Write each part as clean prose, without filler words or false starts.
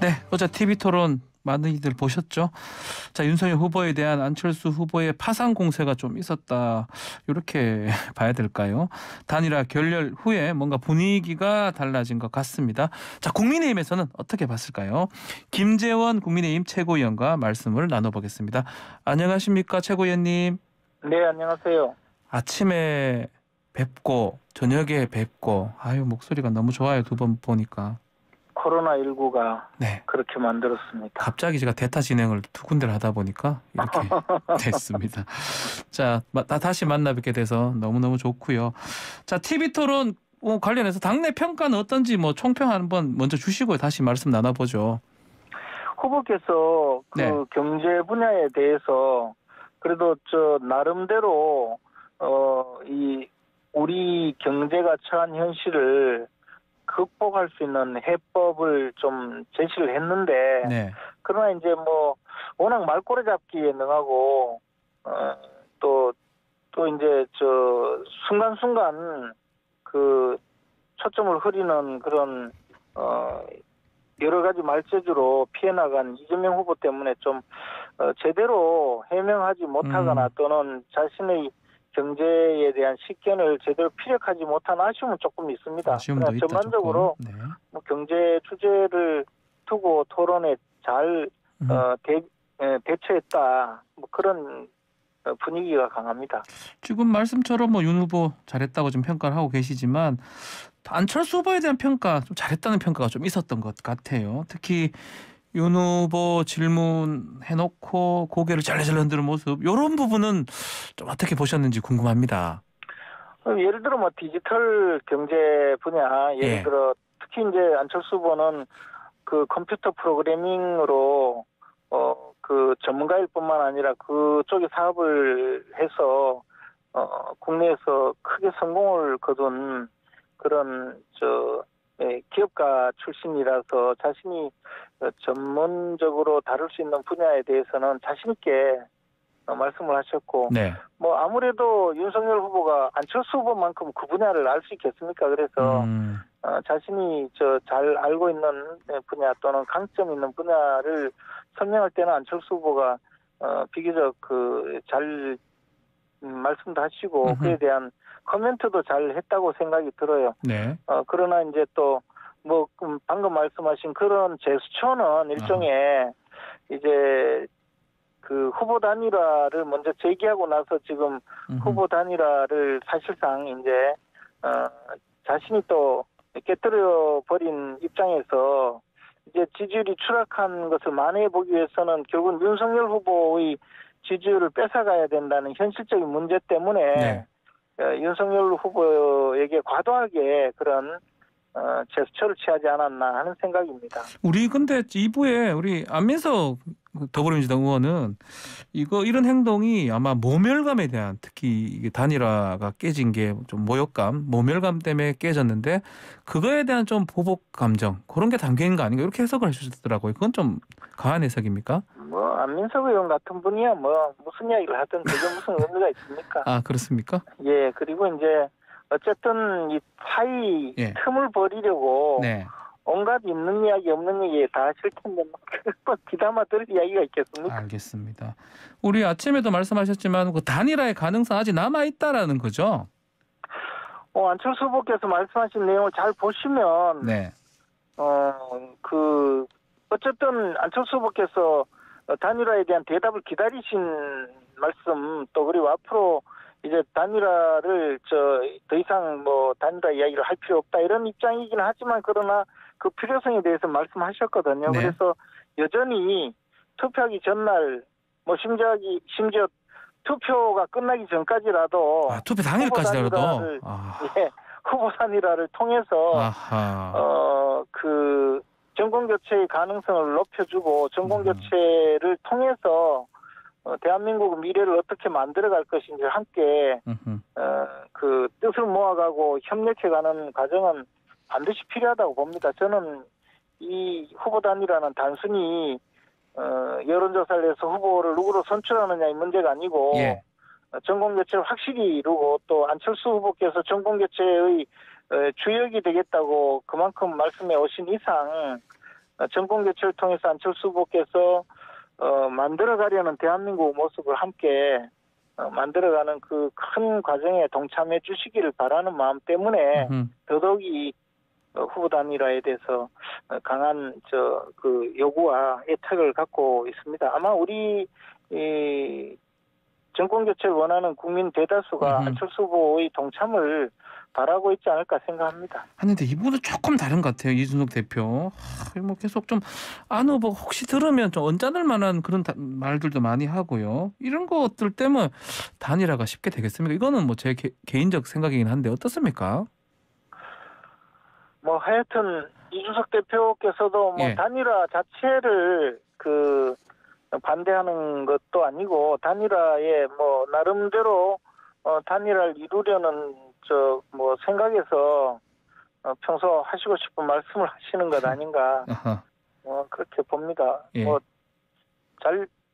네, 어제 TV 토론 많이들 보셨죠? 자, 윤석열 후보에 대한 안철수 후보의 파상 공세가 좀 있었다. 이렇게 봐야 될까요? 단일화 결렬 후에 뭔가 분위기가 달라진 것 같습니다. 자, 국민의힘에서는 어떻게 봤을까요? 김재원 국민의힘 최고위원과 말씀을 나눠보겠습니다. 안녕하십니까, 최고위원님. 네, 안녕하세요. 아침에 뵙고 저녁에 뵙고 아유 목소리가 너무 좋아요. 두 번 보니까. 코로나19가 네. 그렇게 만들었습니다. 갑자기 제가 대타 진행을 두 군데를 하다 보니까 이렇게 됐습니다. 자, 다시 만나 뵙게 돼서 너무너무 좋고요. 자, TV 토론 관련해서 당내 평가는 어떤지 총평 한번 먼저 주시고 다시 말씀 나눠보죠. 후보께서 그 네. 경제 분야에 대해서 그래도 나름대로 이 우리 경제가 처한 현실을 극복할 수 있는 해법을 좀 제시를 했는데 네. 그러나 이제 워낙 말꼬리 잡기에 능하고 또 이제 순간순간 그 초점을 흐리는 그런 여러 가지 말재주로 피해 나간 이재명 후보 때문에 좀 제대로 해명하지 못하거나 또는 자신의 경제에 대한 식견을 제대로 피력하지 못한 아쉬움은 조금 있습니다. 아쉬움도 있다. 전반적으로 네. 경제 주제를 두고 토론에 잘 대처했다. 그런 분위기가 강합니다. 지금 말씀처럼 윤 후보 잘했다고 좀 평가를 하고 계시지만 안철수 후보에 대한 평가, 좀 잘했다는 평가가 좀 있었던 것 같아요. 특히 윤 후보 질문해놓고 고개를 잘래잘래 흔드는 모습, 이런 부분은 좀 어떻게 보셨는지 궁금합니다. 예를 들어 디지털 경제 분야, 예를 들어 특히 이제 안철수 후보는 그 컴퓨터 프로그래밍으로 그 전문가일 뿐만 아니라 그쪽에 사업을 해서 국내에서 크게 성공을 거둔 그런 기업가 출신이라서 자신이 전문적으로 다룰 수 있는 분야에 대해서는 자신 있게 말씀을 하셨고, 네. 아무래도 윤석열 후보가 안철수 후보만큼 그 분야를 알 수 있겠습니까? 그래서 자신이 잘 알고 있는 분야 또는 강점 있는 분야를 설명할 때는 안철수 후보가 비교적 잘 말씀도 하시고 그에 대한 코멘트도 잘 했다고 생각이 들어요. 네. 그러나 이제 또 방금 말씀하신 그런 제스처는 일종의 이제 그 후보 단일화를 먼저 제기하고 나서 지금 후보 단일화를 사실상 이제 자신이 또 깨뜨려 버린 입장에서 이제 지지율이 추락한 것을 만회해 보기 위해서는 결국 윤석열 후보의 지지율을 뺏어가야 된다는 현실적인 문제 때문에 윤석열 후보에게 과도하게 그런 제스처를 취하지 않았나 하는 생각입니다. 우리 근데 2부에 우리 안민석 더불어민주당 의원은 이런 행동이 아마 모멸감에 대한, 특히 이게 단일화가 깨진 게 좀 모멸감 때문에 깨졌는데 그거에 대한 좀 보복 감정, 그런 게 담겨 있는 거 아닌가, 이렇게 해석을 해주셨더라고요. 그건 좀 강한 해석입니까? 안민석 의원 같은 분이야 무슨 이야기를 하든 그게 무슨 의미가 있습니까? 아, 그렇습니까? 예, 그리고 이제 어쨌든 이 사이 틈을 버리려고 온갖 있는 이야기 없는 얘기 다 하실 텐데 귀담아 들을 이야기가 있겠습니까? 알겠습니다. 우리 아침에도 말씀하셨지만 그 단일화의 가능성 아직 남아 있다라는 거죠? 안철수 후보께서 말씀하신 내용을 잘 보시면 어쨌든 안철수 후보께서 단일화에 대한 대답을 기다리신 말씀 또 그리고 앞으로 이제 단일화를 더 이상 단일화 이야기를 할 필요 없다 이런 입장이긴 하지만 그러나 그 필요성에 대해서 말씀하셨거든요. 그래서 여전히 투표하기 전날 심지어 투표가 끝나기 전까지라도 투표 당일까지라도 후보 단일화를 통해서 그 정권 교체의 가능성을 높여주고 정권 교체를 통해서 대한민국의 미래를 어떻게 만들어갈 것인지 함께 그 뜻을 모아가고 협력해가는 과정은 반드시 필요하다고 봅니다. 저는 이 후보 단일화는 단순히 여론조사를 해서 후보를 누구로 선출하느냐의 문제가 아니고 정권 교체를 확실히 이루고 또 안철수 후보께서 정권 교체의 주역이 되겠다고 그만큼 말씀해 오신 이상 정권 교체를 통해서 안철수 후보께서 만들어가려는 대한민국 모습을 함께 만들어가는 그 큰 과정에 동참해 주시기를 바라는 마음 때문에 더더욱이 후보 단일화에 대해서 강한 그 요구와 애착을 갖고 있습니다. 아마 우리 이 정권 교체를 원하는 국민 대다수가 안철수 후보의 동참을 바라고 있지 않을까 생각합니다. 하는데 이분은 조금 다른 것 같아요. 이준석 대표. 뭐 계속 좀 안 후보 혹시 들으면 좀 언짢을 만한 그런 말들도 많이 하고요. 이런 것들 때문에 단일화가 쉽게 되겠습니까? 이거는 뭐 제 개인적 생각이긴 한데 어떻습니까? 뭐 하여튼 이준석 대표께서도 뭐 예. 단일화 자체를 반대하는 것도 아니고 단일화에 뭐 나름대로 단일화를 이루려는 뭐 생각에서 평소 하시고 싶은 말씀을 하시는 것 아닌가 아하. 그렇게 봅니다. 예. 뭐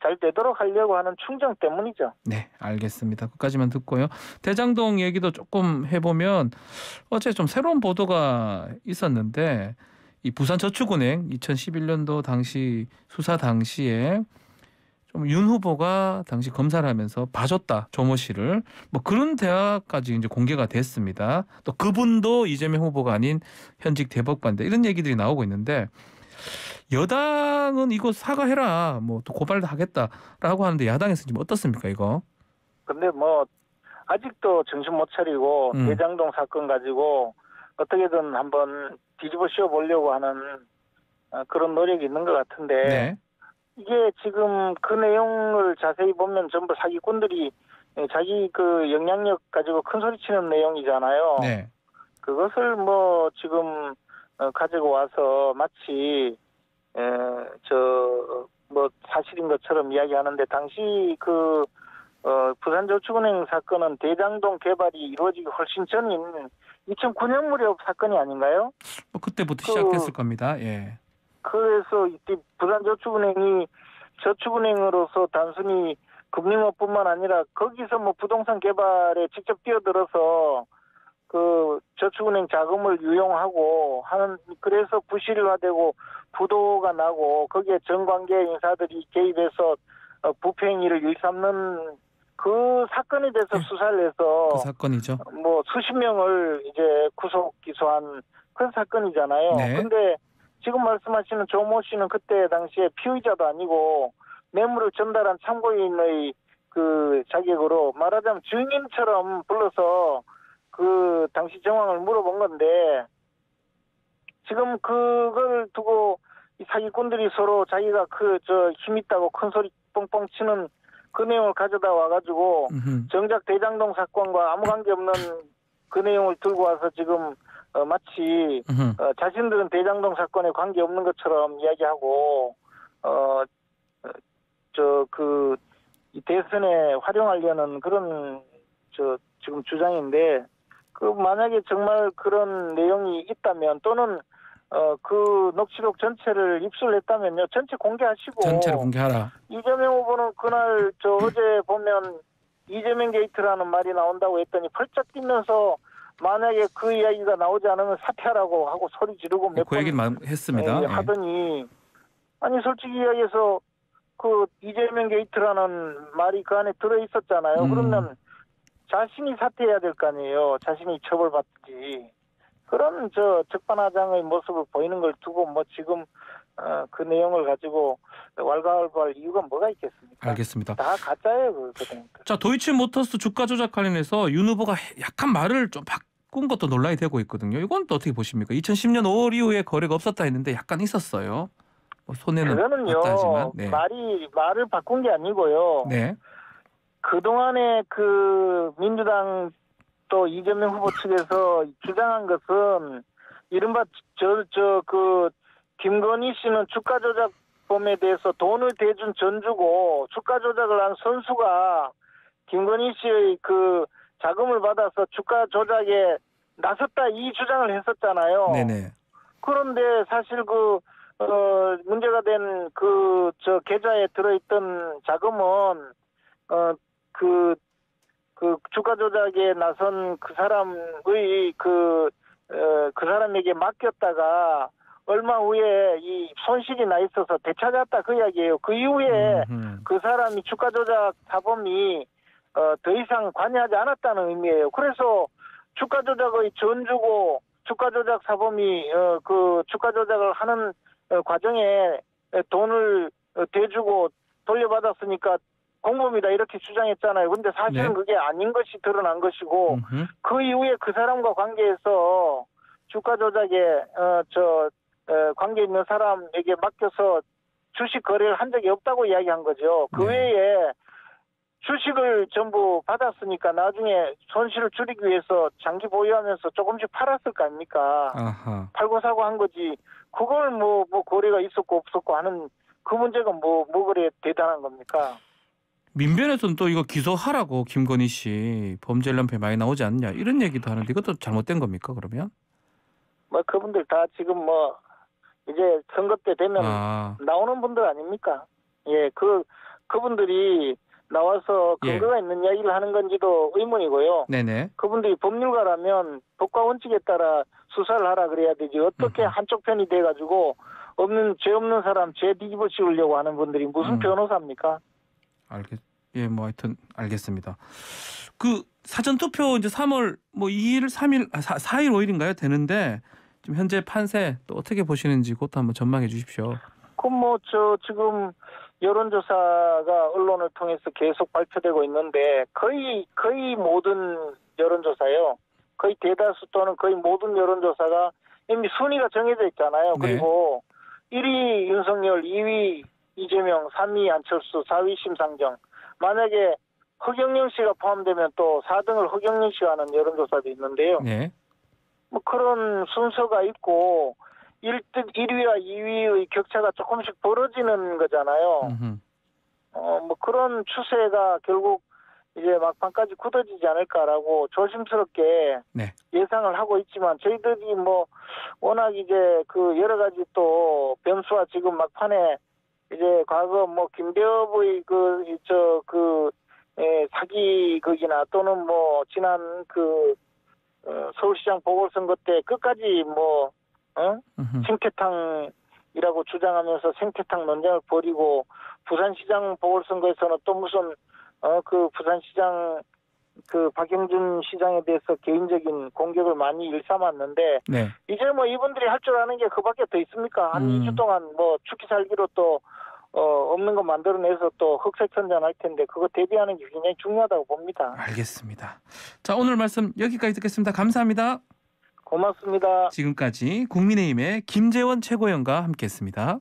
잘 되도록 하려고 하는 충정 때문이죠. 네, 알겠습니다. 끝까지만 듣고요. 대장동 얘기도 조금 해보면 어제 좀 새로운 보도가 있었는데 이 부산저축은행 2011년도 당시 수사 당시에 좀 윤 후보가 당시 검사를 하면서 봐줬다 조모 씨를 뭐 그런 대화까지 이제 공개가 됐습니다. 또 그분도 이재명 후보가 아닌 현직 대법관인데 이런 얘기들이 나오고 있는데 여당은 이거 사과해라 뭐 또 고발도 하겠다라고 하는데 야당에서 지금 어떻습니까 이거? 근데 뭐 아직도 정신 못 차리고 대장동 사건 가지고 어떻게든 한번 뒤집어 씌워 보려고 하는 그런 노력이 있는 것 같은데 네. 이게 지금 그 내용을 자세히 보면 전부 사기꾼들이 자기 그 영향력 가지고 큰 소리 치는 내용이잖아요. 네. 그것을 뭐 지금 가지고 와서 마치 뭐 사실인 것처럼 이야기하는데 당시 그 부산저축은행 사건은 대장동 개발이 이루어지기 훨씬 전인 2009년 무렵 사건이 아닌가요? 뭐 그때부터 시작됐을 겁니다. 예. 그래서 이때 부산저축은행이 저축은행으로서 단순히 금융업뿐만 아니라 거기서 뭐 부동산 개발에 직접 뛰어들어서 그 저축은행 자금을 유용하고 하는 그래서 부실화되고 부도가 나고 거기에 정관계 인사들이 개입해서 부패 행위를 일삼는 그 사건에 대해서 수사를 해서 그 사건이죠. 뭐 수십 명을 이제 구속 기소한 그런 사건이잖아요. 네. 근데 지금 말씀하시는 조모 씨는 그때 당시에 피의자도 아니고 뇌물을 전달한 참고인의 그 자격으로 말하자면 증인처럼 불러서 그 당시 정황을 물어본 건데 지금 그걸 두고 이 사기꾼들이 서로 자기가 힘 있다고 큰 소리 뻥뻥 치는 그 내용을 가져다 와가지고 정작 대장동 사건과 아무 관계 없는 그 내용을 들고 와서 지금 마치 자신들은 대장동 사건에 관계 없는 것처럼 이야기하고 이 대선에 활용하려는 그런 지금 주장인데 그 만약에 정말 그런 내용이 있다면 또는 그 녹취록 전체를 입수했다면요 전체 공개하시고 전체를 공개하라. 이재명 후보는 그날 어제 보면 이재명 게이트라는 말이 나온다고 했더니 펄쩍 뛰면서 만약에 그 이야기가 나오지 않으면 사퇴하라고 하고 소리 지르고 몇 그 번 얘기를 했습니다. 하더니 아니 솔직히 이야기해서 그 이재명 게이트라는 말이 그 안에 들어 있었잖아요. 그러면 자신이 사퇴해야 될 거 아니에요. 자신이 처벌받지. 그런 적반하장의 모습을 보이는 걸 두고 뭐 지금 그 내용을 가지고 왈가왈부할 이유가 뭐가 있겠습니까? 알겠습니다. 다 가짜예요. 그거는. 자, 도이치모터스 주가 조작 관련해서 윤 후보가 약간 말을 좀 바꾼 것도 논란이 되고 있거든요. 이건 또 어떻게 보십니까? 2010년 5월 이후에 거래가 없었다 했는데 약간 있었어요. 뭐 손해는 그거는요. 봤다 하지만. 네. 말을 바꾼 게 아니고요. 네. 그동안에 그 민주당 또 이재명 후보 측에서 주장한 것은 이른바 그 김건희 씨는 주가 조작범에 대해서 돈을 대준 전주고 주가 조작을 한 선수가 김건희 씨의 그 자금을 받아서 주가 조작에 나섰다 이 주장을 했었잖아요. 네네. 그런데 사실 문제가 된 계좌에 들어있던 자금은 그 주가 조작에 나선 그 사람의 그 사람에게 맡겼다가 얼마 후에 이 손실이 나 있어서 되찾았다 그 이야기예요. 그 이후에 그 사람이 주가 조작 사범이 더 이상 관여하지 않았다는 의미예요. 그래서 주가 조작의 전주고 주가 조작 사범이 그 주가 조작을 하는 과정에 돈을 대주고 돌려받았으니까 공범이다 이렇게 주장했잖아요. 근데 사실은 네. 그게 아닌 것이 드러난 것이고 그 이후에 그 사람과 관계해서 주가 조작에 관계 있는 사람에게 맡겨서 주식 거래를 한 적이 없다고 이야기한 거죠. 그 네. 외에 주식을 전부 받았으니까 나중에 손실을 줄이기 위해서 장기 보유하면서 조금씩 팔았을 거 아닙니까? 아하. 팔고 사고 한 거지. 그걸 뭐 거래가 있었고 없었고 하는 그 문제가 뭐 그래 대단한 겁니까? 민변에서는 또 이거 기소하라고 김건희 씨 범죄 연패 많이 나오지 않냐 이런 얘기도 하는데 이것도 잘못된 겁니까 그러면? 뭐 그분들 다 지금 뭐 이제 선거 때 되면 아, 나오는 분들 아닙니까? 예, 그분들이 나와서 예. 근거가 있는 이야기를 하는 건지도 의문이고요. 네네. 그분들이 법률가라면 법과 원칙에 따라 수사를 하라 그래야 되지. 어떻게 한쪽 편이 돼가지고 죄 없는 사람 죄 뒤집어 씌우려고 하는 분들이 무슨 변호사입니까? 예, 뭐 하여튼 알겠습니다. 그 사전 투표 이제 3월 뭐 2일, 3일, 4일, 5일인가요? 되는데 좀 현재 판세 또 어떻게 보시는지 그것도 한번 전망해 주십시오. 그럼 지금 여론조사가 언론을 통해서 계속 발표되고 있는데 거의 모든 여론조사요. 거의 대다수 또는 거의 모든 여론조사가 이미 순위가 정해져 있잖아요. 네. 그리고 1위 윤석열, 2위 이재명, 3위 안철수, 4위 심상정. 만약에 허경영 씨가 포함되면 또 4등을 허경영 씨가 하는 여론조사도 있는데요. 네. 뭐 그런 순서가 있고 1위와 2위의 격차가 조금씩 벌어지는 거잖아요. 뭐 그런 추세가 결국 이제 막판까지 굳어지지 않을까라고 조심스럽게 네. 예상을 하고 있지만 저희들이 뭐 워낙 이제 그 여러 가지 또 변수와 지금 막판에 이제 과거 뭐 김대엽의 사기극이나 또는 뭐 지난 서울시장 보궐선거 때 끝까지 생태탕이라고 주장하면서 생태탕 논쟁을 벌이고 부산시장 보궐선거에서는 또 무슨 부산시장 박영준 시장에 대해서 개인적인 공격을 많이 일삼았는데 네. 이제 뭐 이분들이 할 줄 아는 게 그밖에 더 있습니까? 한 2주 동안 뭐 죽기 살기로 또 없는 거 만들어내서 또 흑색천전할 텐데 그거 대비하는 게 굉장히 중요하다고 봅니다. 알겠습니다. 자, 오늘 말씀 여기까지 듣겠습니다. 감사합니다. 고맙습니다. 지금까지 국민의힘의 김재원 최고위원과 함께했습니다.